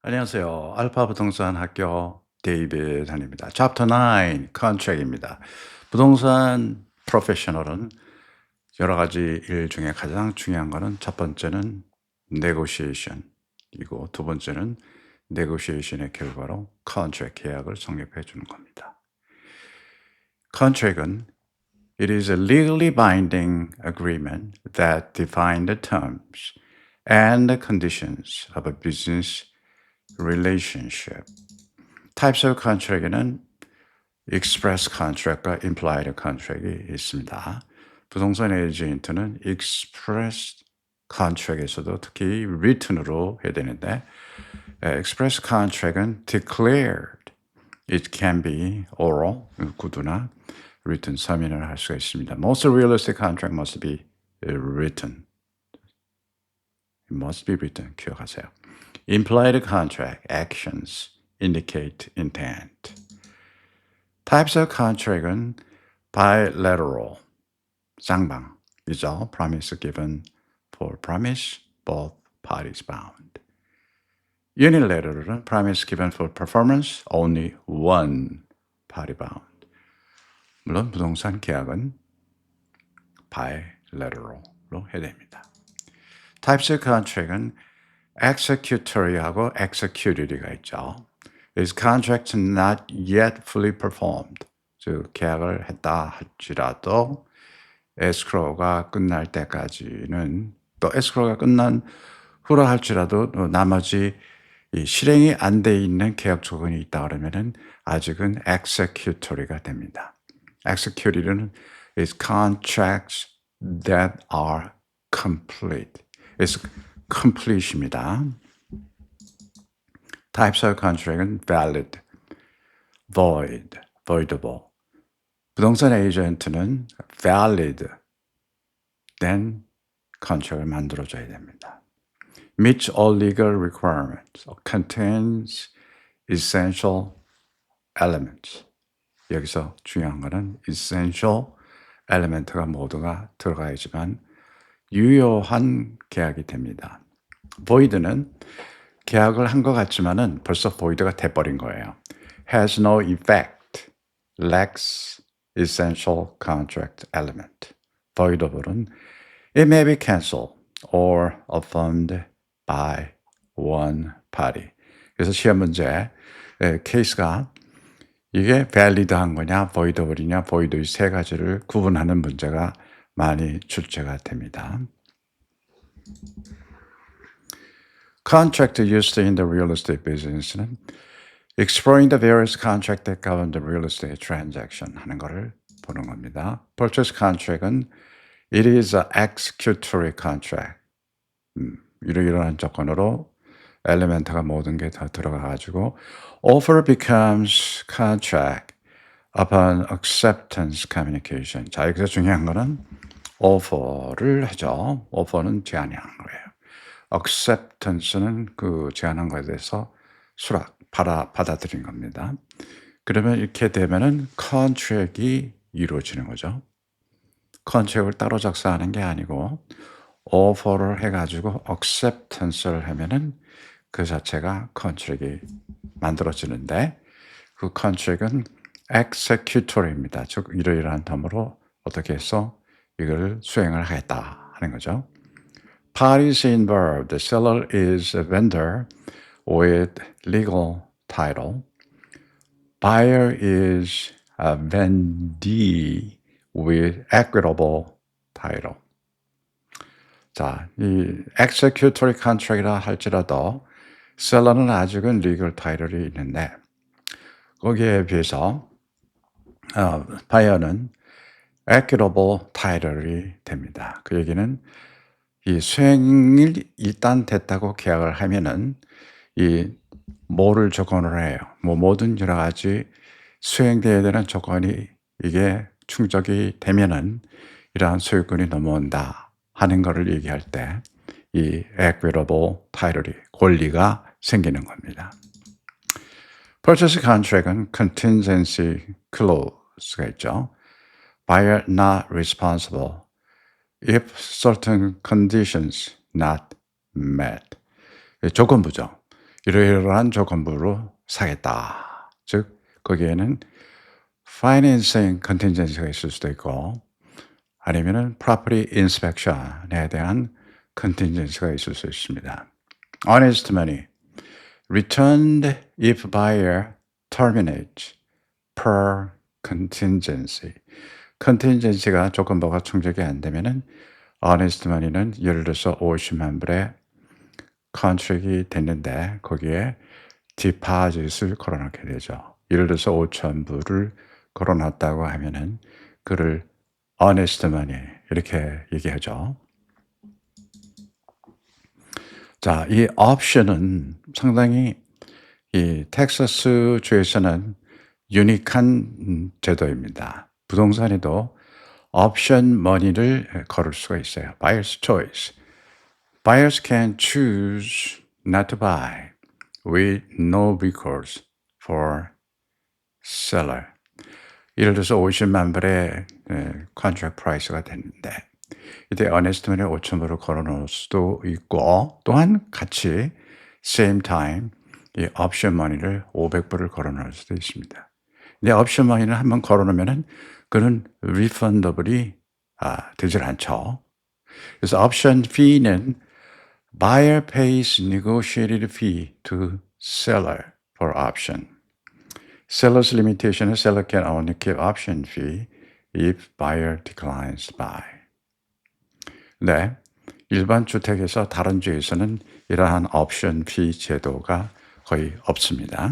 안녕하세요. 알파 부동산 학교 데이비드입니다. 챕터 9 컨트랙입니다. 부동산 프로페셔널은 여러 가지 일 중에 가장 중요한 거는 첫 번째는 negotiation이고 두 번째는 negotiation의 결과로 컨트랙 계약을 성립해 주는 겁니다. 컨트랙은 it is a legally binding agreement that define the terms and the conditions of a business relationship. Types of contract에는 express contract과 implied contract이 있습니다. 부동산 에이전트는 express contract에서도 특히 written으로 해야 되는데 express contract은 declared. It can be oral, 구두나 written 서면을 할 수가 있습니다. Most real estate contract must be written. It must be written. 기억하세요. Implied contract actions indicate intent. Types of contract은 bilateral, 쌍방이죠. Promise given for promise, both parties bound. Unilateral은 promise given for performance, only one party bound. 물론 부동산 계약은 bilateral로 해야 됩니다. Types of contract은 executory하고 executed가 있죠. Is contract not yet fully performed? 즉 계약을 했다 할지라도 escrow가 끝날 때까지는 또 escrow가 끝난 후라 할지라도 나머지 이 실행이 안 돼 있는 계약 조건이 있다 그러면은 아직은 executory가 됩니다. executed는 is contracts that are complete. is complete입니다. Types of contract은 valid, void, voidable. 부동산 에이전트는 valid 된 contract을 만들어줘야 됩니다. Meets all legal requirements, contains essential elements. 여기서 중요한 거는 essential element가 모두가 들어가야지만 유효한 계약이 됩니다. void는 계약을 한 것 같지만은 벌써 void가 돼버린 거예요. has no effect, lacks essential contract element. voidable은 it may be cancelled or affirmed by one party. 그래서 시험 문제 케이스가 이게 valid한 거냐, voidable이냐, void 이 세 가지를 구분하는 문제가 많이 출제가 됩니다. Contract used in the real estate business는 exploring the various contracts that govern the real estate transaction 하는 거를 보는 겁니다. Purchase contract은 it is an executory contract. 이러이러한 조건으로 엘리멘트가 모든 게 다 들어가가지고 offer becomes contract upon acceptance communication. 자, 여기서 중요한 거는 offer를 하죠. offer는 제안한 거예요. acceptance는 그 제안한 거에 대해서 받아들인 겁니다. 그러면 이렇게 되면은 contract이 이루어지는 거죠. contract을 따로 작성하는 게 아니고 offer를 해가지고 acceptance를 하면은 그 자체가 contract이 만들어지는데 그 contract은 executory입니다. 즉 이러이러한 덤으로 어떻게 해서 이걸 수행을 하겠다 하는 거죠. Parties involved. The seller is a vendor with legal title. Buyer is a vendee with equitable title. 자, 이 executory contract이라 할지라도 셀러는 아직은 legal title이 있는데 거기에 비해서 바이어는 equitable title이 됩니다. 그 얘기는 이 수행이 일단 됐다고 계약을 하면은 이 뭐를 조건으로 해요. 모든 여러 가지 수행돼야 되는 조건이 이게 충족이 되면은 이러한 소유권이 넘어온다 하는 거를 얘기할 때 이 equitable title이 권리가 생기는 겁니다. Purchase contract은 contingency clause가 있죠. Buyer not responsible if certain conditions not met. 조건부죠. 이러이러한 조건부로 사겠다. 즉 거기에는 financing contingency가 있을 수도 있고 아니면은 property inspection에 대한 contingency가 있을 수 있습니다. Honest money returned if buyer terminates per contingency. contingency가 조건부가 충족이 안 되면은 honest money는 예를 들어서 50만 불의 컨트랙이 됐는데 거기에 디파짓을 걸어놓게 되죠. 예를 들어서 5천 불을 걸어놨다고 하면은 그를 honest money 이렇게 얘기하죠. 자, 이 옵션은 상당히 이 텍사스 주에서는 유니크한 제도입니다. 부동산에도 옵션 머니를 걸을 수가 있어요. Buyer's choice. Buyers can choose not to buy with no recourse for seller. 예를 들어서 50만 불의 컨트랙트 프라이스가 됐는데 이때 어네스트먼에 5천 불을 걸어놓을 수도 있고 또한 같이 same time 이 옵션 머니를 500불을 걸어놓을 수도 있습니다. 근데 옵션 머니는 한번 걸어놓으면은 그는 refundable이 되질 않죠. 그래서 옵션 fee는 buyer pays negotiated fee to seller for option. Seller's limitation은 seller can only keep option fee if buyer declines buy. 네, 일반 주택에서 다른 주에서는 이러한 옵션 피 제도가 거의 없습니다.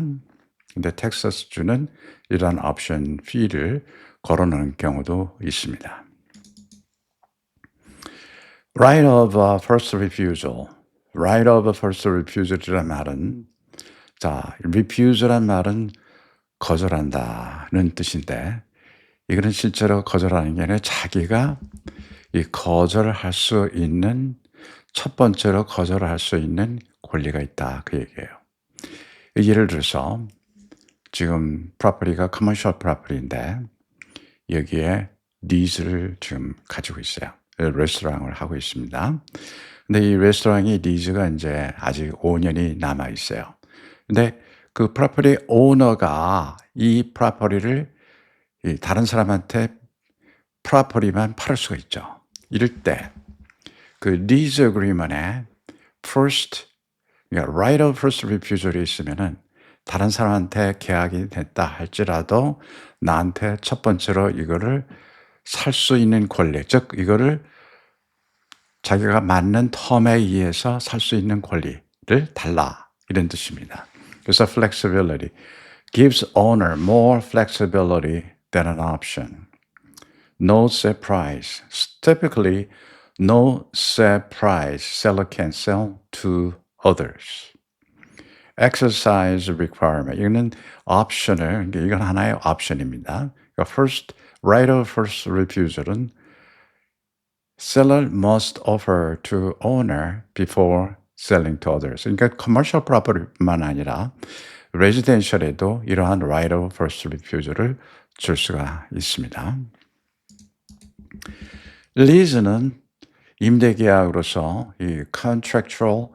근데 텍사스 주는 이러한 옵션 피를 걸어놓은 경우도 있습니다. Right of first refusal. Right of first refusal이라는 말은 refuse란 말은 거절한다는 뜻인데 이거는 실제로 거절하는 게 아니라 자기가 이 거절할 수 있는 첫 번째로 거절할 수 있는 권리가 있다 그 얘기예요. 예를 들어서 지금 프로퍼티가 커머셜 프로퍼티인데 여기에 리즈를 지금 가지고 있어요. 레스토랑을 하고 있습니다. 근데 이 레스토랑이 리즈가 이제 아직 5년이 남아 있어요. 근데 그 프로퍼티 오너가 이 프로퍼티를 다른 사람한테 프로퍼티만 팔을 수가 있죠. 이럴 때 그 리즈 어그리먼에 first 그러니까 right of first refusal이 있으면은 다른 사람한테 계약이 됐다 할지라도 나한테 첫 번째로 이거를 살 수 있는 권리, 즉 이거를 자기가 맞는 텀에 의해서 살 수 있는 권리를 달라 이런 뜻입니다. 그래서 flexibility gives owner more flexibility than an option. No set price. Typically, no set price seller can sell to others. Exercise requirement. 이거는 옵션을, 이건 하나의 옵션입니다. 그러니까 first, right of first refusal은 seller must offer to owner before selling to others. 그러니까 commercial property만 아니라 residential에도 이러한 right of first refusal을 줄 수가 있습니다. 리즈는 임대계약으로서 이 contractual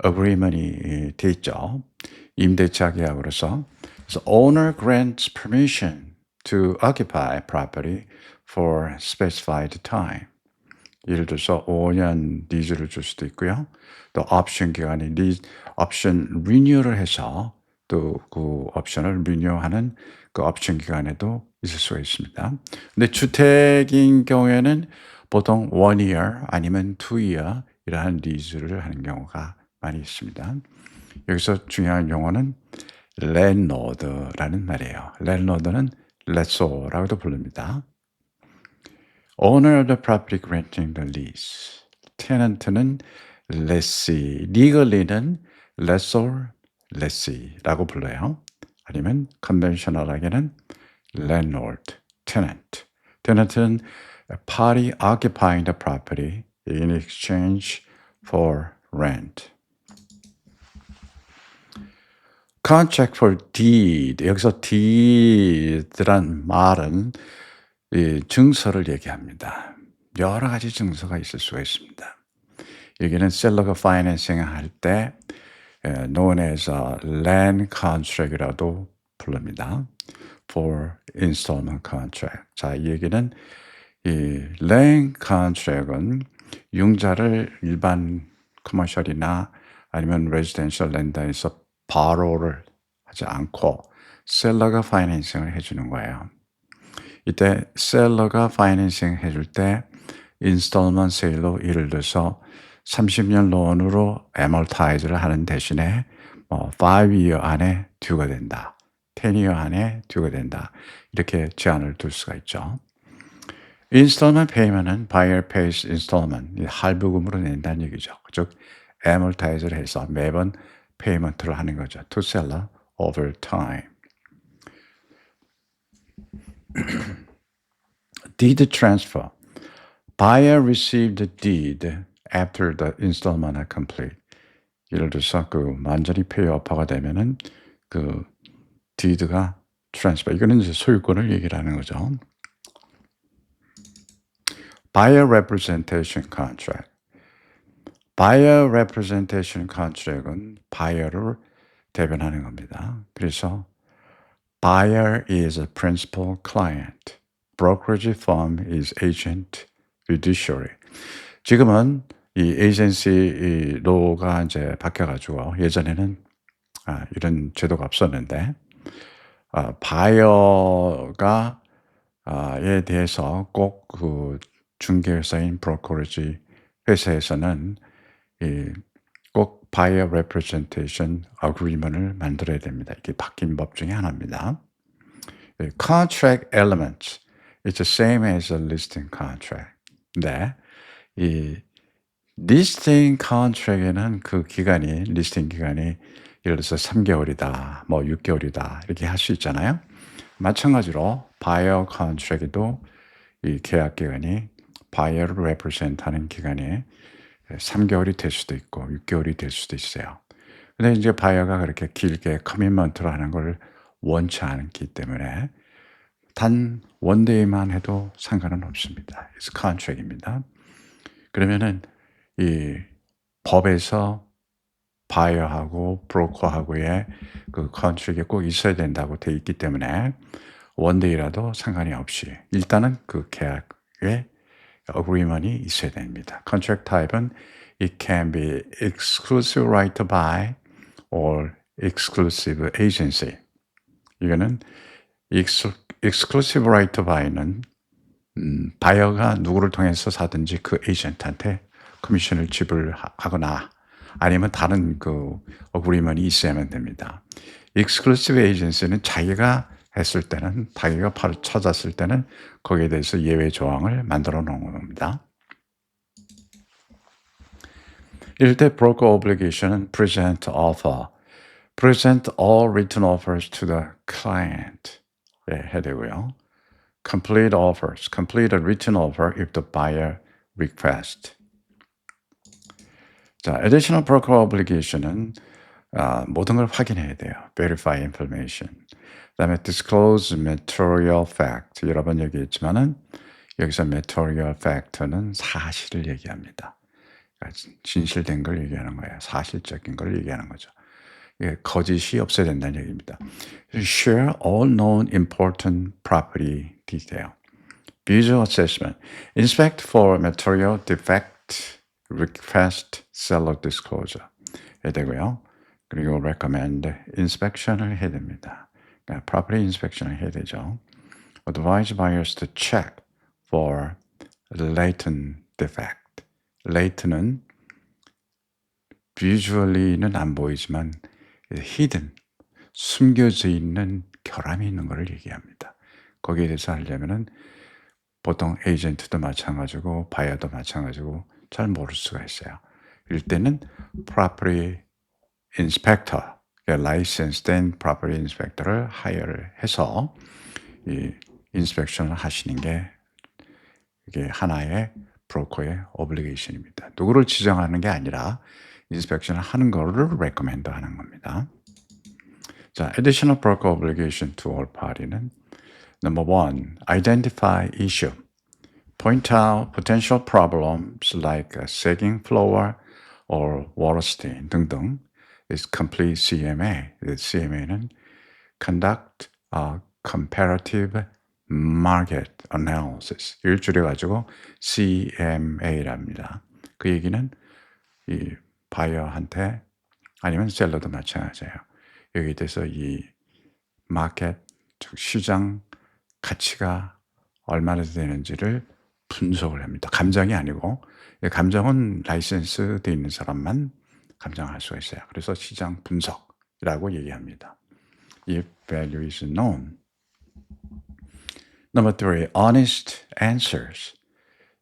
agreement이 돼 있죠. 임대차 계약으로서. 그래서 owner grants permission to occupy property for specified time. 예를 들어서 5년 리즈를 줄 수도 있고요. 또 옵션 기간에 옵션 리뉴를 해서 또 그 옵션을 리뉴하는 그 옵션 기간에도 있을 수가 있습니다. 근데 주택인 경우에는 보통 1year 아니면 2year 이러한 리즈를 하는 경우가 많이 있습니다. 여기서 중요한 용어는 landlord라는 말이에요. landlord는 lessor라고도 부릅니다. Owner of the property granting the lease. tenant는 lessee, legally는 lessor, lessee라고 불러요. 아니면 conventional하게는 landlord, tenant. tenant는 a party occupying the property in exchange for rent. contract for deed. 여기서 deed란 말은 이 증서를 얘기합니다. 여러 가지 증서가 있을 수가 있습니다. 여기는 셀러가 파이낸싱 할 때 known as land contract이라도 부릅니다. for installment contract. 자, 이 얘기는 이 land contract은 융자를 일반 커머셜이나 아니면 레지던셜 렌더에서 borrow를 하지 않고 셀러가 파이낸싱을 해주는 거예요. 이때 셀러가 파이낸싱 해줄 때 인스톨먼트 세일로 예를 들어서 30년 론으로 애멀타이즈를 하는 대신에 5year 안에 듀가 된다. 10year 안에 듀가 된다. 이렇게 제한을 둘 수가 있죠. 인스톨먼트 페이먼트는 buyer pays installment, 할부금으로 낸다는 얘기죠. 즉 애멀타이즈를 해서 매번 페이먼트를 하는 거죠. To seller over time. Deed transfer. Buyer received the deed after the installment are complete. 예를 들어서 그 완전히 페이오퍼가 되면은 그 deed가 transfer. 이거는 이제 소유권을 얘기를 하는 거죠. Buyer representation contract. Buyer representation contract은 buyer를 대변하는 겁니다. 그래서 buyer is a principal client. brokerage firm is agent fiduciary. 지금은 이 에이전시 이 로가 이제 바뀌어가지고 예전에는 이런 제도가 없었는데 바이어가 에 대해서 꼭 그 중개회사인 브로커리지 회사에서는 꼭 바이어 레프레젠테이션 어그리먼트를 만들어야 됩니다. 이게 바뀐 법 중에 하나입니다. Contract elements. It's the same as a listing contract. 네, 이 리스팅 컨트랙에는 그 기간이 리스팅 기간이 예를 들어서 3개월이다, 뭐 6개월이다 이렇게 할 수 있잖아요. 마찬가지로 바이어 컨트랙에도 이 계약 기간이 바이어를 레프레젠트하는 기간이 3개월이 될 수도 있고 6개월이 될 수도 있어요. 근데 이제 바이어가 그렇게 길게 커미먼트를 하는 걸 원치 않기 때문에 단 원데이만 해도 상관은 없습니다. It's contract입니다. 그러면은 이 법에서 바이어하고 브로커하고의 그 컨트랙이 꼭 있어야 된다고 돼 있기 때문에 원데이라도 상관이 없이 일단은 그 계약에 agreement이 있어야 됩니다. Contract type은 it can be exclusive right to buy or exclusive agency. 이거는 exclusive right to buy는 바이어가 누구를 통해서 사든지 그 에이전트한테 커미션을 지불하거나 아니면 다른 그 어그리먼이 있어야만 됩니다. 익스클루시브 에이전시는 자기가 했을 때는 자기가 찾았을 때는 거기에 대해서 예외 조항을 만들어 놓은 겁니다. 이럴 때 broker obligation은 present offer, present all written offers to the client 해야 되고요. complete offers, complete a written offer if the buyer requests. 자, additional broker obligation은 모든 걸 확인해야 돼요. verify information. 그다음에 disclose material fact. 여러 번 얘기했지만은 여기서 material fact는 사실을 얘기합니다. 그러니까 진실된 걸 얘기하는 거예요. 사실적인 걸 얘기하는 거죠. 이게 거짓이 없어야 된다는 얘기입니다. Share all known important property detail. Visual assessment. Inspect for material defect. request seller disclosure 해야 되고요. 그리고 recommend inspection을 해야 됩니다. 그러니까 property inspection을 해야 되죠. Advise buyers to check for latent defect. latent는 visually는 안 보이지만 hidden, 숨겨져 있는 결함이 있는 것을 얘기합니다. 거기에 대해서 하려면은 보통 에이전트도 마찬가지고 바이어도 마찬가지고 잘 모를 수가 있어요. 이럴 때는 property inspector, licensed property inspector를 hire를 해서 이 inspection을 하시는 게 이게 하나의 브로커의 obligation입니다. 누구를 지정하는 게 아니라 inspection을 하는 거를 recommend 하는 겁니다. 자, additional broker obligation to all party는 Number 1, identify issue. Point out potential problems like sagging floor or water stain 등등. is complete CMA. CMA는 conduct a comparative market analysis. 이걸 줄여가지고 CMA랍니다. 그 얘기는 이 바이어한테 아니면 셀러도 마찬가지예요. 여기에 대해서 이 마켓, 즉 시장 가치가 얼마나 되는지를 분석을 합니다. 감정이 아니고, 감정은 라이센스 돼 있는 사람만 감정할 수가 있어요. 그래서 시장 분석이라고 얘기합니다. If value is known. Number 3, honest answers.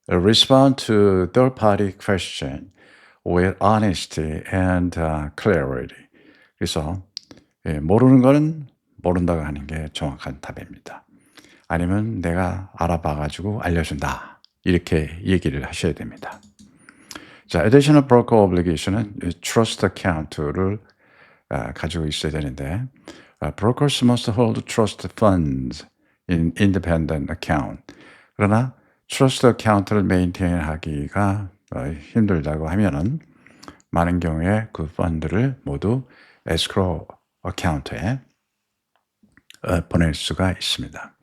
Respond to third-party question with honesty and clarity. 그래서 모르는 거는 모른다고 하는 게 정확한 답입니다. 아니면 내가 알아봐가지고 알려준다. 이렇게 얘기를 하셔야 됩니다. 자, additional broker obligation은 trust account를 가지고 있어야 되는데 brokers must hold trust funds in independent account. 그러나 트러스트 어카운트를 메인테인 하기가 힘들다고 하면은 많은 경우에 그 펀드를 모두 에스크로 어카운트에 보낼 수가 있습니다.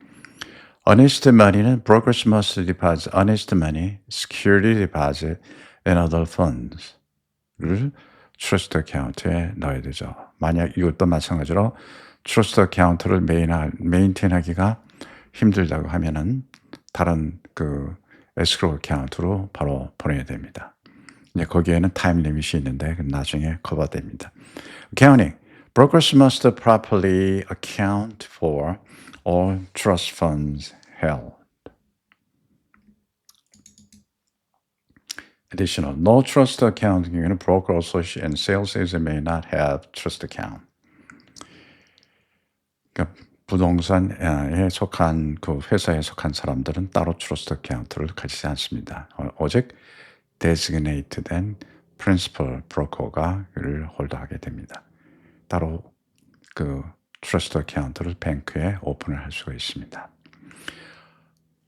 Honest money는 brokers must deposit honest money, security deposit, and other funds를 트러스트 어카운트에 넣어야 되죠. 만약 이것도 마찬가지로 트러스트 어카운트를 메인테인하기가 힘들다고 하면은 다른 그 에스크로 어카운트로 바로 보내야 됩니다. 이제 거기에는 타임 리밋이 있는데 나중에 커버됩니다. Accounting. Brokers must properly account for all trust funds held. Additional. No trust account 경우에는 broker, associate, and sales agent may not have trust account. 그러니까 부동산에 속한 그 회사에 속한 사람들은 따로 트러스트 어카운트를 가지지 않습니다. 오직 designate된 principal broker가 이를 홀더하게 됩니다. 따로 그 트러스트 어카운트를 뱅크에 오픈을 할 수가 있습니다.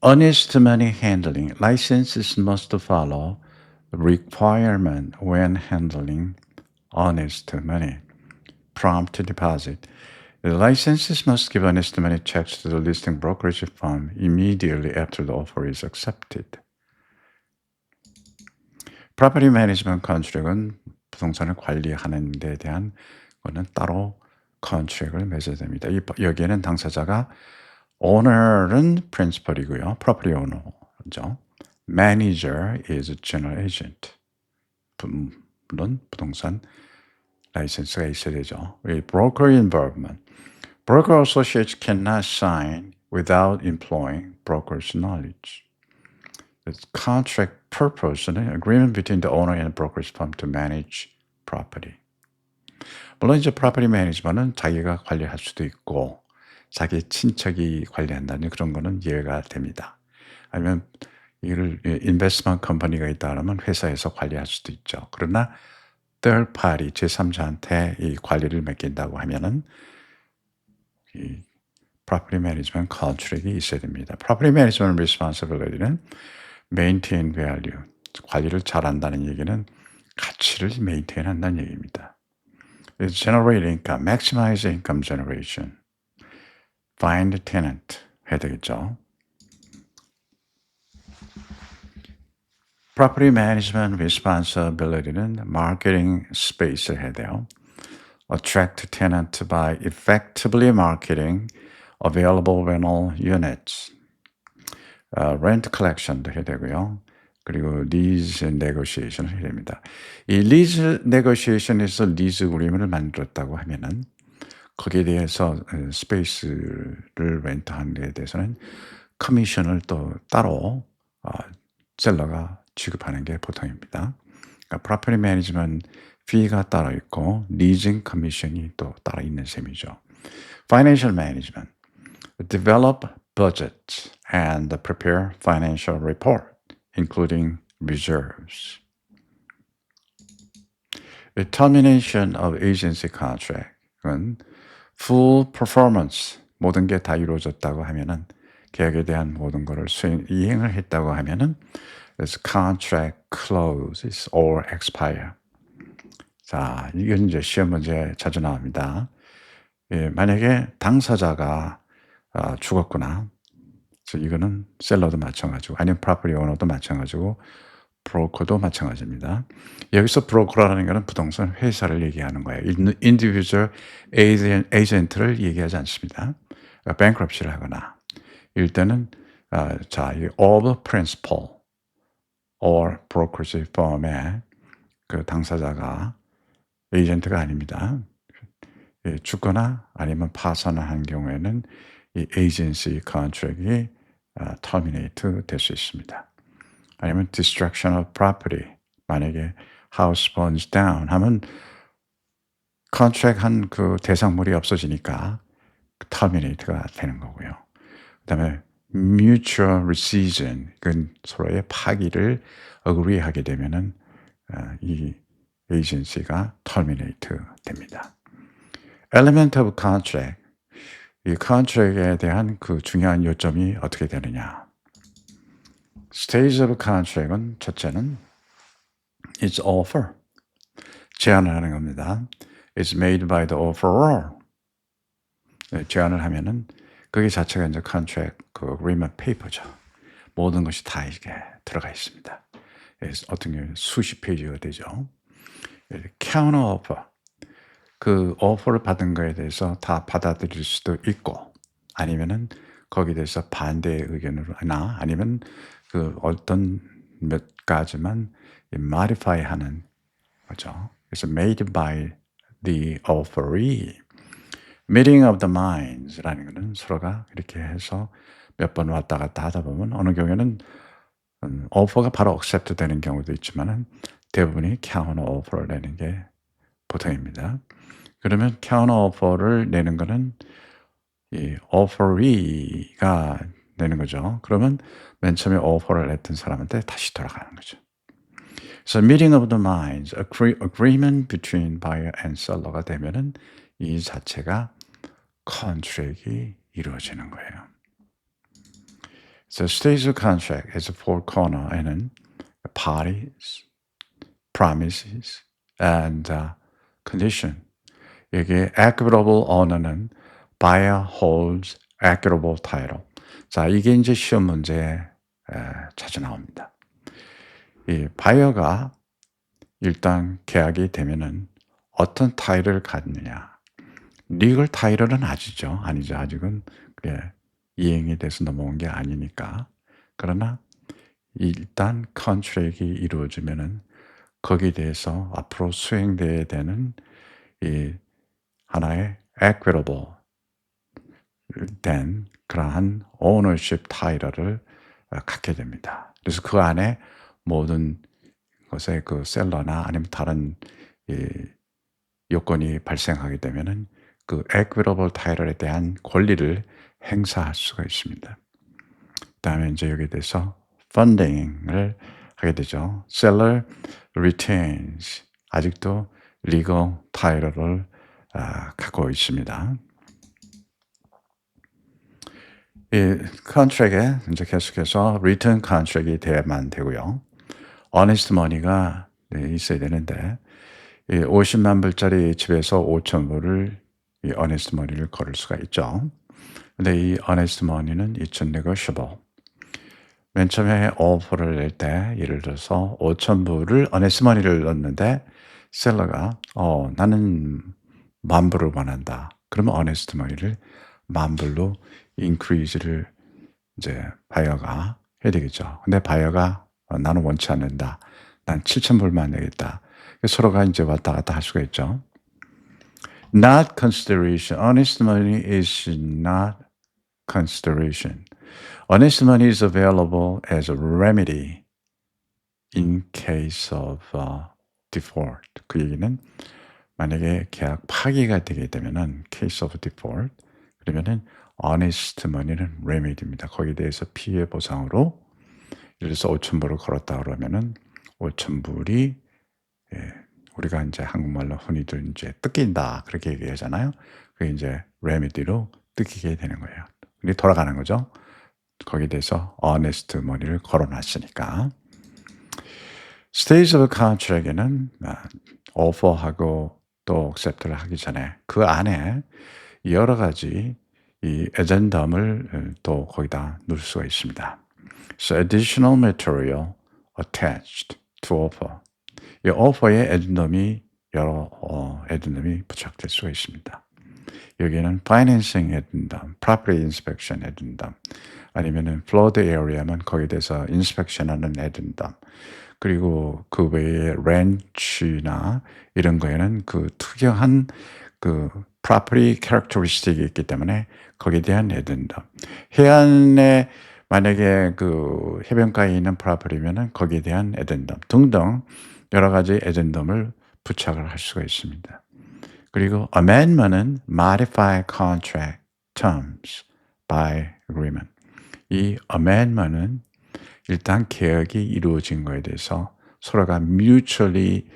Honest money handling. Licenses must follow requirement when handling honest money. Prompt deposit. The licenses must give honest money checks to the listing brokerage firm immediately after the offer is accepted. Property Management Contract은 부동산을 관리하는 데 대한 거는 따로 컨트랙을 맺어야 됩니다. 여기에는 당사자가 owner은 principal이고요. property owner죠. Manager is general agent. 물론 부동산 라이센스가 있어야 되죠. Broker involvement. Broker associates cannot sign without employing broker's knowledge. The contract purpose is an agreement between the owner and broker's firm to manage property. 물론 이제 property management은 자기가 관리할 수도 있고 자기 친척이 관리한다는 그런 거는 이해가 됩니다. 아니면 이를 인베스트먼트 컴퍼니가 있다 그러면 회사에서 관리할 수도 있죠. 그러나 third party 제3자한테 이 관리를 맡긴다고 하면은 이 property management contract이 있어야 됩니다. Property management responsibility는 maintain value, 관리를 잘한다는 얘기는 가치를 maintain 한다는 얘기입니다. Generate income, maximize income generation, find tenant 해야 되겠죠. Property management responsibility는 marketing space를 해야 돼요. Attract tenant by effectively marketing available rental units. Rent collection도 해야 되고요. 그리고 lease negotiation을 해야 됩니다. 이 lease negotiation에서 리즈 그림을 만들었다고 하면은 거기에 대해서 스페이스를 렌트하는 데 대해서는 커미션을 또 따로 셀러가 지급하는 게 보통입니다. 그러니까 property management fee가 따로 있고 leasing commission이 또 따로 있는 셈이죠. Financial management. Develop budgets and prepare financial report, including reserves. The termination of agency contract은 full performance, 모든 게 다 이루어졌다고 하면은 계약에 대한 모든 것을 이행을 했다고 하면은 this contract closes or expire. 자, 이건 이제 시험 문제에 자주 나옵니다. 예, 만약에 당사자가 죽었거나, 그래서 이거는 셀러도 마찬가지고 아니면 프로퍼티 오너도 마찬가지고 브로커도 마찬가지입니다. 여기서 브로커라는 거는 부동산 회사를 얘기하는 거예요. 인디비주얼 에이전트를 얘기하지 않습니다. bankruptcy를 하거나 이럴 때는 자, 이 of principal or brokerage firm의 그 당사자가 에이전트가 아닙니다. 예, 죽거나 아니면 파산을 한 경우에는 이 에이전시 컨트랙이 terminate 될 수 있습니다. 아니면 destruction of property. 만약에 house burns down 하면 컨트랙 한 그 대상물이 없어지니까 terminate가 되는 거고요. 그다음에 mutual rescission, 그건 서로의 파기를 agree하게 되면은 이 agency가 terminate 됩니다. element of contract, 이 contract에 대한 그 중요한 요점이 어떻게 되느냐. stage of contract은 첫째는 it's offer, 제안을 하는 겁니다. It's made by the offeror. 네, 제안을 하면은 그게 자체가 이제 contract 그 agreement paper죠. 모든 것이 다 이게 들어가 있습니다. 어떤 경우는 수십 페이지가 되죠. counter offer, 그 오퍼를 받은 거에 대해서 다 받아들일 수도 있고 아니면은 거기에 대해서 반대의 의견으로나 아니면 그 어떤 몇 가지만 modify 하는 거죠. 그래서 made by the offeree. meeting of the minds라는 거는 서로가 이렇게 해서 몇 번 왔다 갔다 하다 보면 어느 경우에는 오퍼가 바로 accept 되는 경우도 있지만은 대부분이 counter offer를 내는 게 보통입니다. 그러면 counter offer를 내는 거는 이 offeree가 내는 거죠. 그러면 맨 처음에 offer를 냈던 사람한테 다시 돌아가는 거죠. So meeting of the minds, agreement between buyer and seller가 되면은 이 자체가 contract이 이루어지는 거예요. So stage of contract is a four corner에는 parties, promises, and condition. 여기에 equitable owner는 buyer holds equitable title. 자, 이게 이제 시험 문제에 자주 나옵니다. 이 바이어가 일단 계약이 되면은 어떤 타이틀을 갖느냐. 리걸 타이틀은 아니죠. 아직은 그게 이행이 돼서 넘어온 게 아니니까. 그러나 일단 컨트랙이 이루어지면은 거기에 대해서 앞으로 수행돼야 되는 이 하나의 equitable 된 그러한 ownership 타이틀을 갖게 됩니다. 그래서 그 안에 모든 것에 그 셀러나 아니면 다른 이 요건이 발생하게 되면은 그 equitable 타이틀에 대한 권리를 행사할 수가 있습니다. 그다음에 이제 여기에 대해서 funding을 하게 되죠. Seller retains, 아직도 legal title를 갖고 있습니다. 이 컨트랙에 이제 계속해서 리턴 컨트랙이 돼야만 되고요. 어니스트 머니가 있어야 되는데 이 50만 불짜리 집에서 5천 불을 이 어니스트 머니를 걸을 수가 있죠. 근데 이 어니스트 머니는 it's negotiable. 맨 처음에 오퍼를 낼 때 예를 들어서 5천 불을 어니스트 머니를 넣는데 셀러가 나는 10,000불을 원한다. 그러면 어니스트 머니를 10,000불로 increase를 이제 바이어가 해야 되겠죠. 근데 바이어가 나는 원치 않는다. 난 7,000불만 내겠다. 서로가 이제 왔다 갔다 할 수가 있죠. Not consideration. Honest money is not consideration. Honest money is available as a remedy in case of default. 그 얘기는 만약에 계약 파기가 되게 되면은 case of default 그러면은 honest money는 remedy입니다. 거기에 대해서 피해 보상으로 예를 들어서 5,000불을 걸었다 그러면은 5,000불이 우리가 이제 한국말로 흔히들 이제 뜯긴다 그렇게 얘기하잖아요. 그게 이제 remedy로 뜯기게 되는 거예요. 근데 돌아가는 거죠. 거기에 대해서 honest money를 걸어놨으니까. Stage of contract에는 offer하고 또 accept를 하기 전에 그 안에 여러 가지 이 addendum을 또 거기다 넣을 수가 있습니다. So additional material attached to offer. 이 offer에 addendum이 여러 addendum이 부착될 수가 있습니다. 여기에는 financing addendum, property inspection addendum, 아니면은 flood area면 거기에 대해서 inspection하는 addendum, 그리고 그 외에 렌치나 이런 거에는 그 특이한 그 property characteristic이 있기 때문에 거기에 대한 addendum. 해안에 만약에 그 해변가에 있는 property면은 거기에 대한 addendum 등등 여러 가지 addendum을 부착을 할 수가 있습니다. 그리고 amendment은 modify contract terms by agreement. 이 amendment은 일단 계약이 이루어진 거에 대해서 서로가 mutually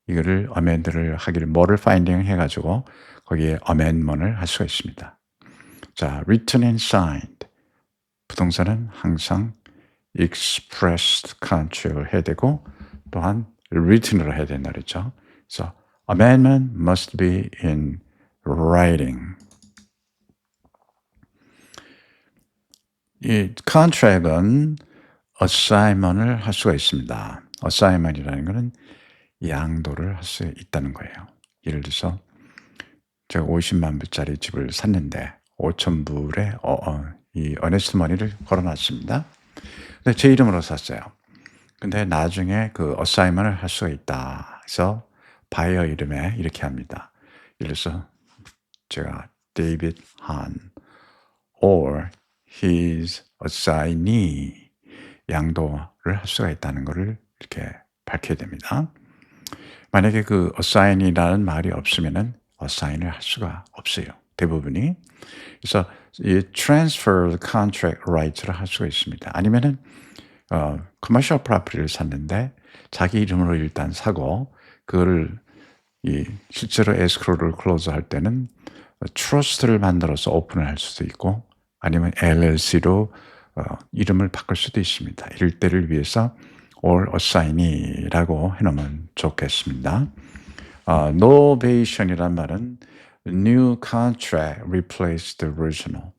이거를 amend를 하기를 뭐를 finding 해가지고 거기에 amendment을 할 수가 있습니다. 자, written and signed. 부동산은 항상 expressed contract을 해야 되고 또한 written으로 해야 된다 그랬죠. 그래서 amendment must be in writing. 이 contract은 assignment을 할 수가 있습니다. assignment이라는 것은 양도를 할 수 있다는 거예요. 예를 들어서 제가 50만 불짜리 집을 샀는데 5천 불에 이 어네스트 머니를 걸어놨습니다. 근데 제 이름으로 샀어요. 근데 나중에 그 assignment을 할 수가 있다. 그래서 바이어 이름에 이렇게 합니다. 예를 들어서 제가 David Han or his assignee 양도를 할 수가 있다는 것을 이렇게 밝혀야 됩니다. 만약에 그 assign이라는 말이 없으면은 assign을 할 수가 없어요. 대부분이. 그래서 이 transfer contract rights를 할 수가 있습니다. 아니면은 commercial property를 샀는데 자기 이름으로 일단 사고 그거를 이 실제로 escrow를 close 할 때는 trust를 만들어서 오픈을 할 수도 있고 아니면 LLC로 이름을 바꿀 수도 있습니다. 이럴 때를 위해서 or assignee라고 해놓으면 좋겠습니다. novation이란 말은 new contract replace the original.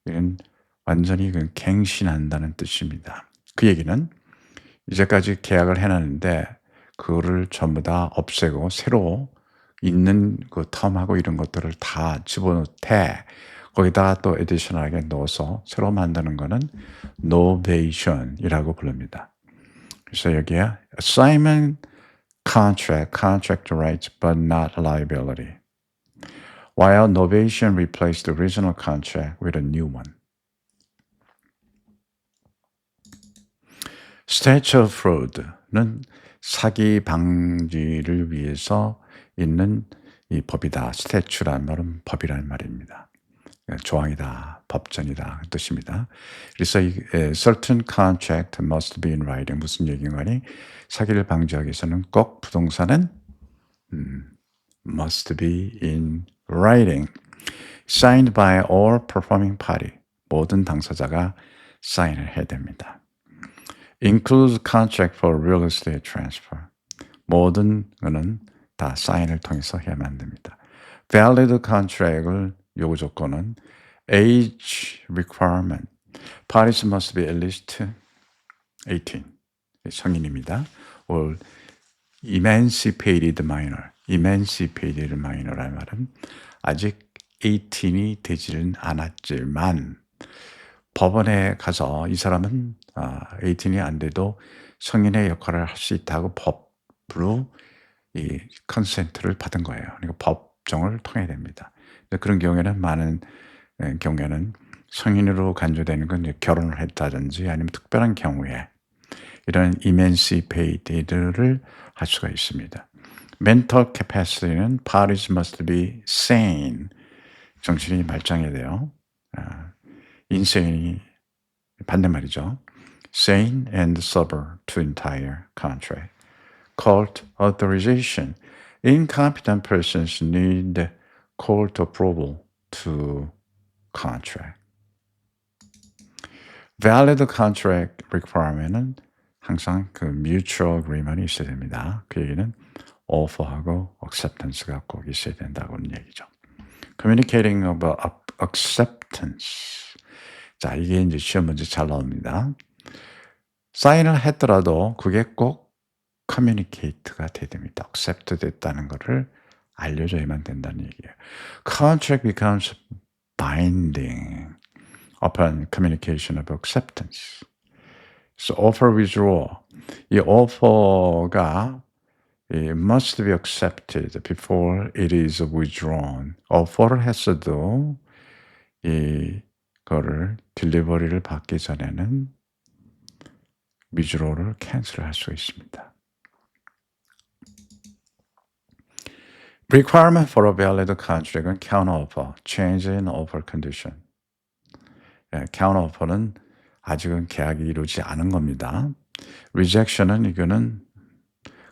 이건 완전히 갱신한다는 뜻입니다. 그 얘기는 이제까지 계약을 해놨는데 그거를 전부 다 없애고 새로 있는 그 텀하고 이런 것들을 다 집어넣되 거기다가 또 에디셔널하게 넣어서 새로 만드는 거는 novation이라고 부릅니다. 그래서 여기에 assignment contract, contract rights but not liability. While novation replaced the original contract with a new one. Statute of fraud는 사기 방지를 위해서 있는 이 법이다. statute라는 말은 법이라는 말입니다. 조항이다, 법전이다 그 뜻입니다. 그래서 이 certain contract must be in writing 무슨 얘기인가니 사기를 방지하기 위해서는 꼭 부동산은 must be in writing, signed by all performing party 모든 당사자가 사인을 해야 됩니다. includes contract for real estate transfer 모든 거는 다 사인을 통해서 해야만 됩니다. valid contract을 요구 조건은 age requirement. Parties must be at least 18. 성인입니다. or emancipated minor. emancipated minor라는 말은 아직 18이 되지는 않았지만 법원에 가서 이 사람은 18이 안 돼도 성인의 역할을 할 수 있다고 법으로 이 컨센트를 받은 거예요. 그러니까 법정을 통해야 됩니다. 그런 경우에는 많은 경우에는 성인으로 간주되는 건 결혼을 했다든지 아니면 특별한 경우에 이런 emancipated를 할 수가 있습니다. mental capacity는 parties must be sane. 정신이 말짱해야 돼요. insane이 반대말이죠. sane and sober to entire contract. court authorization. Incompetent persons need court approval to contract. valid contract requirement은 항상 그 mutual agreement이 있어야 됩니다. 그 얘기는 offer하고 acceptance가 꼭 있어야 된다고는 얘기죠. Communicating about acceptance. 자, 이게 이제 시험 문제 잘 나옵니다. 사인을 했더라도 그게 꼭 communicate가 돼야 됩니다. accept 됐다는 거를 알려줘야만 된다는 얘기예요. Contract becomes binding upon communication of acceptance. So offer withdrawal. 이 offer가 it must be accepted before it is withdrawn. offer를 했어도 이거를 딜리버리를 받기 전에는 withdraw를 캔슬할 수 있습니다. Requirement for a valid contract은 counteroffer, change in offer condition. counteroffer는 아직은 계약이 이루어지지 않은 겁니다. rejection은 이거는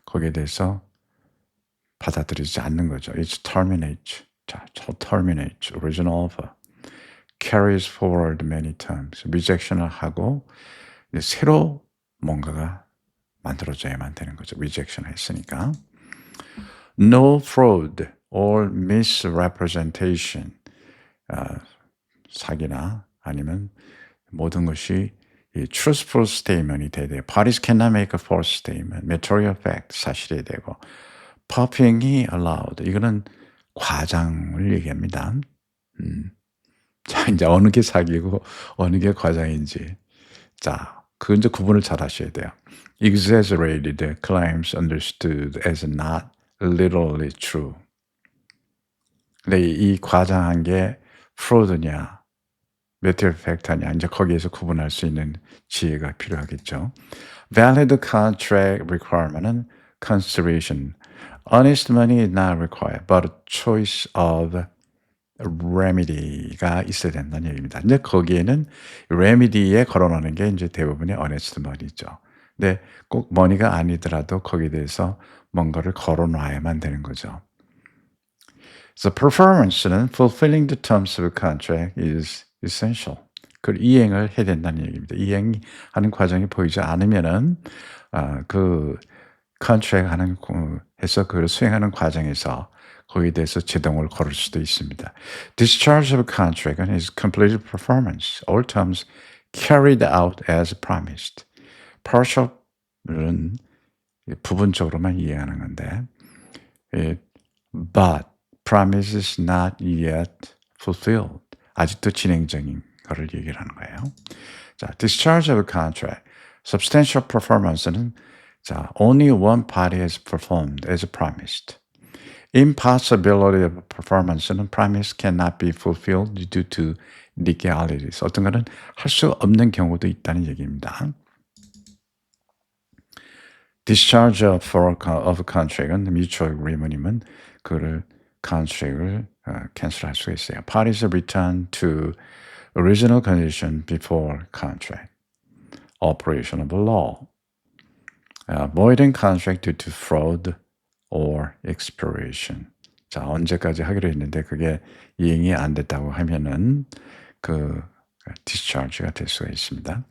거기에 대해서 받아들이지 않는 거죠. It's terminate. 자, terminate. Original offer. Carries forward many times. rejection을 하고 이제 새로 뭔가가 만들어져야만 되는 거죠. rejection 했으니까. No fraud or misrepresentation. 사기나 아니면 모든 것이 이 truthful statement이 돼야 돼요. Parties cannot make a false statement. material fact, 사실이 되고. puffing이 allowed. 이거는 과장을 얘기합니다. 자, 이제 어느 게 사기고 어느 게 과장인지. 자, 그 이제 구분을 잘 하셔야 돼요. exaggerated claims understood as not literally true. 근데 이 과장한 게 fraud냐, material fact냐, 이제 거기에서 구분할 수 있는 지혜가 필요하겠죠. valid contract requirement은 consideration. honest money is not required, but a choice of remedy가 있어야 된다는 얘기입니다. 이제 거기에는 remedy에 걸어놓는 게 이제 대부분의 honest money죠. 근데 꼭 money가 아니더라도 거기에 대해서 뭔가를 걸어놔야만 되는 거죠. So performance는 fulfilling the terms of a contract is essential. 그걸 이행을 해야 된다는 얘기입니다. 이행하는 과정이 보이지 않으면은 그 contract 하는 해서 그걸 수행하는 과정에서 거기에 대해서 제동을 걸을 수도 있습니다. Discharge of a contract is completed performance. All terms carried out as promised. Partial은 부분적으로만 이해하는 건데, but promise is not yet fulfilled. 아직도 진행 중인 거를 얘기를 하는 거예요. 자, discharge of a contract. Substantial performance는 자, only one party has performed as promised. Impossibility of performance는 promise cannot be fulfilled due to legalities. 어떤 거는 할 수 없는 경우도 있다는 얘기입니다. Discharge of a contract은 mutual agreement이면 그를 contract을 캔슬할 수가 있어요. Parties return to original condition before contract. Operation of the law. Voiding contract due to fraud or expiration. 자, 언제까지 하기로 했는데 그게 이행이 안 됐다고 하면은 그 discharge가 될 수가 있습니다.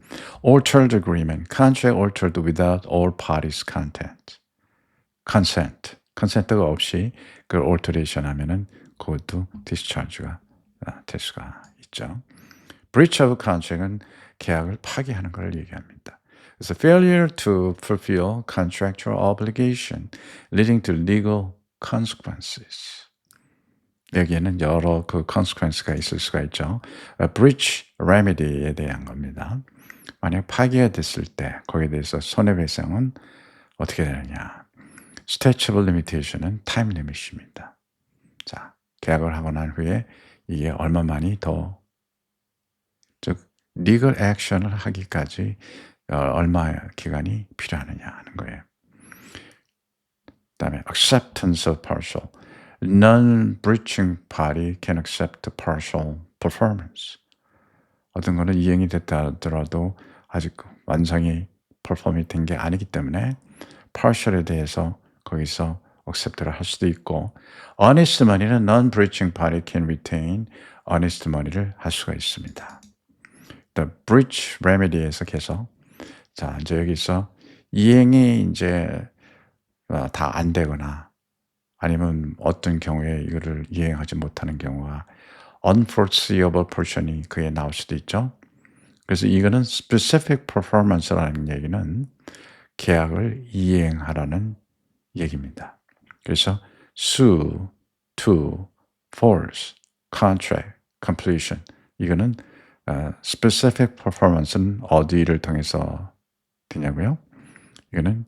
Altered agreement. Contract altered without all parties' consent. 컨센트가 없이 그걸 alteration 하면은 그것도 discharge가 될 수가 있죠. Breach of contract은 계약을 파기하는 걸 얘기합니다. 그래서 failure to fulfill contractual obligation leading to legal consequences. 여기에는 여러 그 consequence가 있을 수가 있죠. breach remedy에 대한 겁니다. 만약 파기가 됐을 때 거기에 대해서 손해배상은 어떻게 되느냐. statute of limitation은 time limit입니다. 자, 계약을 하고 난 후에 이게 얼마만이 더, 즉 legal action을 하기까지 얼마 기간이 필요하느냐 하는 거예요. 그다음에 acceptance of partial. Non-breaching party can accept partial performance. 어떤 거는 이행이 됐다 하더라도 아직 완성이 perform이 된 게 아니기 때문에 partial에 대해서 거기서 accept를 할 수도 있고 honest money는 non-breaching party can retain honest money를 할 수가 있습니다. The breach remedy에서 계속 자, 이제 여기서 이행이 인제 다 안 되거나 아니면 어떤 경우에 이거를 이행하지 못하는 경우가 unforeseeable portion이 그게 나올 수도 있죠. 그래서 이거는 specific performance라는 얘기는 계약을 이행하라는 얘기입니다. 그래서 sue, to, force, contract, completion 이거는 specific performance는 어디를 통해서 되냐고요? 이거는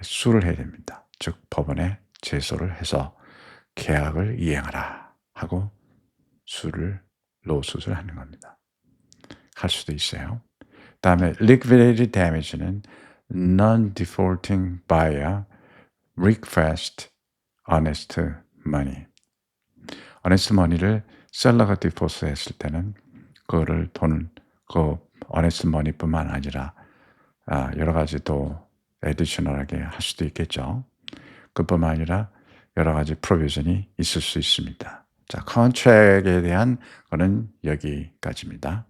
수를 해야 됩니다. 즉 법원에 제소를 해서 계약을 이행하라 하고 수를 로수를 하는 겁니다. 할 수도 있어요. 그다음에 liquidated damage는 non-defaulting buyer request honest money. honest money를 셀러가 디포스 했을 때는 그거를 돈을 그 honest money뿐만 아니라 여러 가지 또 애디셔널하게 할 수도 있겠죠. 그뿐만 아니라 여러 가지 프로비전이 있을 수 있습니다. 자, 컨트랙에 대한 거는 여기까지입니다.